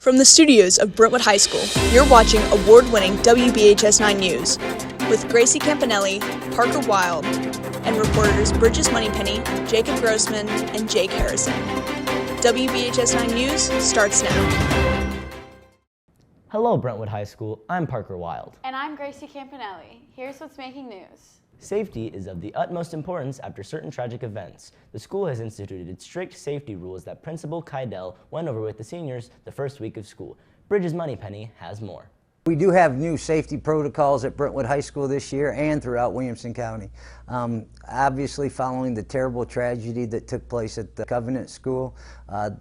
From the studios of Brentwood High School, you're watching award-winning WBHS 9 News with Gracie Campanelli, Parker Wild, and reporters Bridges Moneypenny, Jacob Grossman, and Jake Harrison. WBHS 9 News starts now. Hello, Brentwood High School. I'm Parker Wild. And I'm Gracie Campanelli. Here's what's making news. Safety is of the utmost importance after certain tragic events. The school has instituted strict safety rules that Principal Kydell went over with the seniors the first week of school. Bridges Moneypenny has more. We do have new safety protocols at Brentwood High School this year and throughout Williamson County. Obviously, following the terrible tragedy that took place at the Covenant School,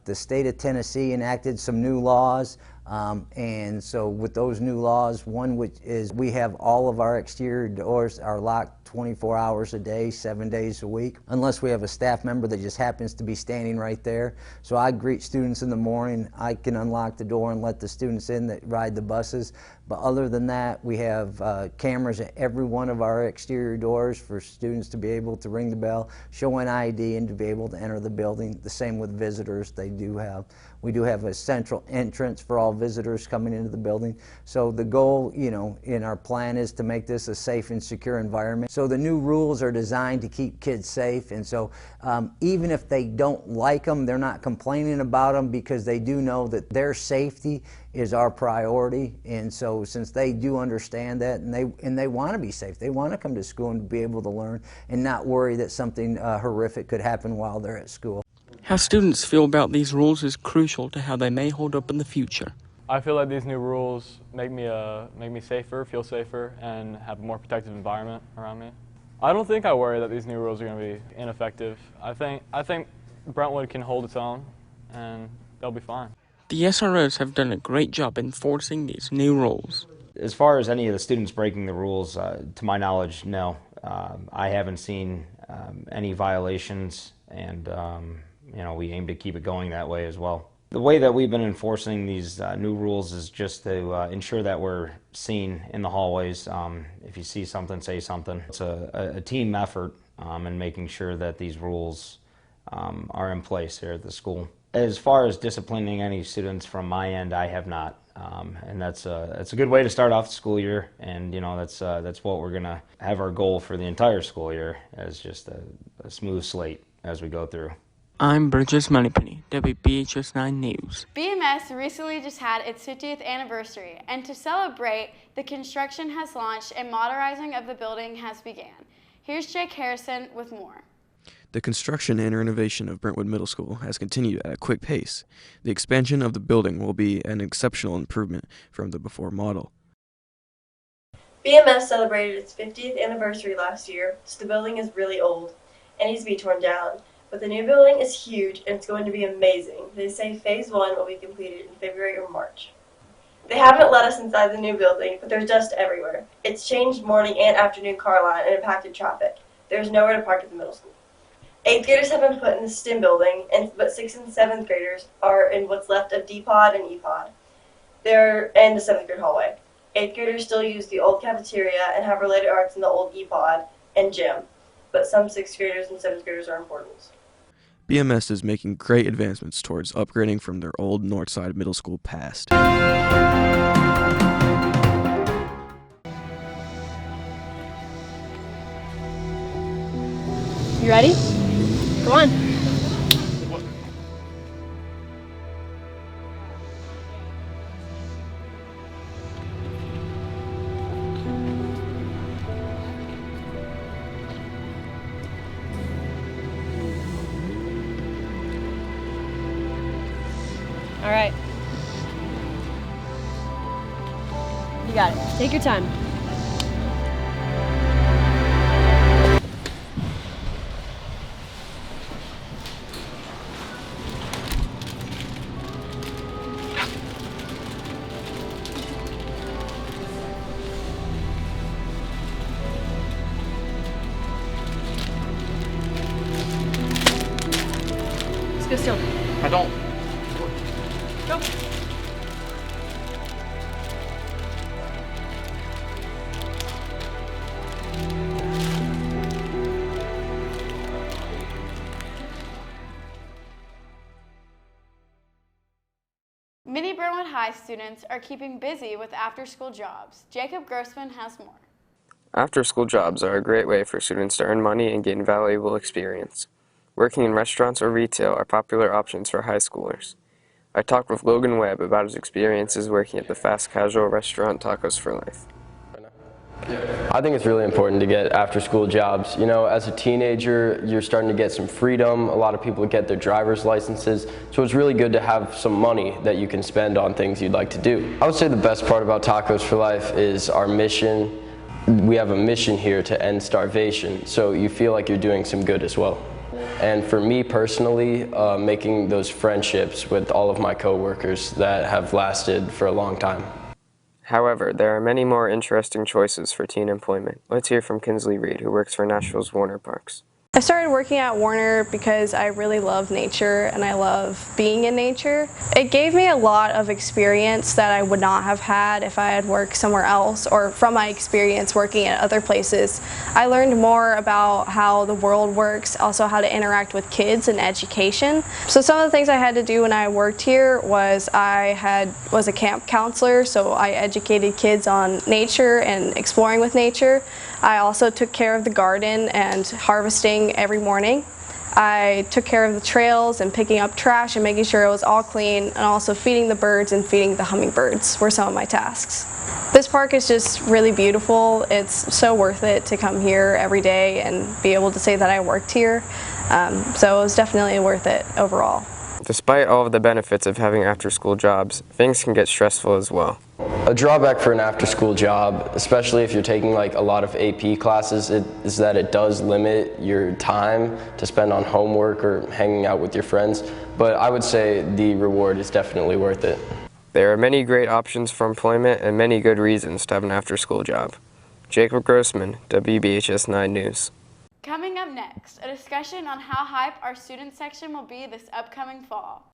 the state of Tennessee enacted some new laws. And so with those new laws, one which is we have all of our exterior doors are locked 24 hours a day, 7 days a week, unless we have a staff member that just happens to be standing right there. So I greet students in the morning. I can unlock the door and let the students in that ride the buses. But other than that, we have cameras at every one of our exterior doors for students to be able to ring the bell, show an ID, and to be able to enter the building. The same with visitors. We do have a central entrance for all visitors coming into the building. So the goal, in our plan is to make this a safe and secure environment. So the new rules are designed to keep kids safe, and so even if they don't like them, they're not complaining about them because they do know that their safety is our priority. And so since they do understand that and they want to be safe, they want to come to school and be able to learn and not worry that something horrific could happen while they're at school. How students feel about these rules is crucial to how they may hold up in the future. I feel like these new rules make me safer, feel safer, and have a more protective environment around me. I don't think I worry that these new rules are going to be ineffective. I think Brentwood can hold its own, and they'll be fine. The SROs have done a great job enforcing these new rules. As far as any of the students breaking the rules, to my knowledge, no. I haven't seen any violations, and we aim to keep it going that way as well. The way that we've been enforcing these new rules is just to ensure that we're seen in the hallways. If you see something, say something. It's a team effort in making sure that these rules are in place here at the school. As far as disciplining any students from my end, I have not. And that's a good way to start off the school year, and that's what we're going to have our goal for the entire school year, as just a smooth slate as we go through. I'm Bridges Moneypenny, WBHS 9 News. BMS recently just had its 50th anniversary, and to celebrate, the construction has launched and modernizing of the building has begun. Here's Jake Harrison with more. The construction and renovation of Brentwood Middle School has continued at a quick pace. The expansion of the building will be an exceptional improvement from the before model. BMS celebrated its 50th anniversary last year, so the building is really old and needs to be torn down. But the new building is huge and it's going to be amazing. They say phase 1 will be completed in February or March. They haven't let us inside the new building, but there's dust everywhere. It's changed morning and afternoon car line and impacted traffic. There's nowhere to park at the middle school. 8th graders have been put in the STEM building, but 6th and 7th graders are in what's left of D-Pod and E-Pod. They're in the 7th grade hallway. 8th graders still use the old cafeteria and have related arts in the old E-Pod and gym, but some 6th graders and 7th graders are in portables. BMS is making great advancements towards upgrading from their old Northside Middle School past. You ready? Come on. All right. You got it. Take your time. Let's go still. I don't. Go. Many Brentwood High students are keeping busy with after-school jobs. Jacob Grossman has more. After-school jobs are a great way for students to earn money and gain valuable experience. Working in restaurants or retail are popular options for high schoolers. I talked with Logan Webb about his experiences working at the fast casual restaurant Tacos for Life. I think it's really important to get after-school jobs. You know, as a teenager, you're starting to get some freedom. A lot of people get their driver's licenses, so it's really good to have some money that you can spend on things you'd like to do. I would say the best part about Tacos for Life is our mission. We have a mission here to end starvation, so you feel like you're doing some good as well. And for me personally, making those friendships with all of my coworkers that have lasted for a long time. However, there are many more interesting choices for teen employment. Let's hear from Kinsley Reed, who works for Nashville's Warner Parks. I started working at Warner because I really love nature and I love being in nature. It gave me a lot of experience that I would not have had if I had worked somewhere else, or from my experience working at other places. I learned more about how the world works, also how to interact with kids and education. So some of the things I had to do when I worked here was I was a camp counselor, so I educated kids on nature and exploring with nature. I also took care of the garden and harvesting every morning. I took care of the trails and picking up trash and making sure it was all clean, and also feeding the birds and feeding the hummingbirds were some of my tasks. This park is just really beautiful. It's so worth it to come here every day and be able to say that I worked here. So it was definitely worth it overall. Despite all of the benefits of having after-school jobs, things can get stressful as well. A drawback for an after-school job, especially if you're taking like a lot of AP classes, is that it does limit your time to spend on homework or hanging out with your friends. But I would say the reward is definitely worth it. There are many great options for employment and many good reasons to have an after-school job. Jacob Grossman, WBHS 9 News. Coming up next, a discussion on how hype our student section will be this upcoming fall.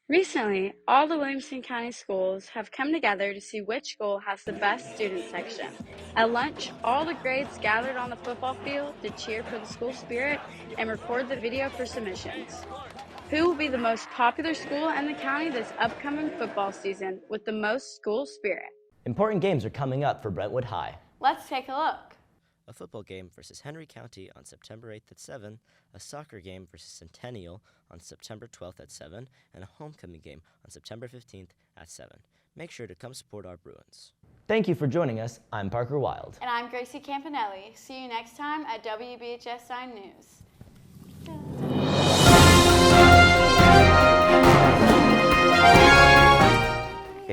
Recently, all the Williamson County schools have come together to see which school has the best student section. At lunch, all the grades gathered on the football field to cheer for the school spirit and record the video for submissions. Who will be the most popular school in the county this upcoming football season with the most school spirit? Important games are coming up for Brentwood High. Let's take a look. A football game versus Henry County on September 8th at 7, a soccer game versus Centennial on September 12th at 7, and a homecoming game on September 15th at 7. Make sure to come support our Bruins. Thank you for joining us. I'm Parker Wild. And I'm Gracie Campanelli. See you next time at WBHS 9 News.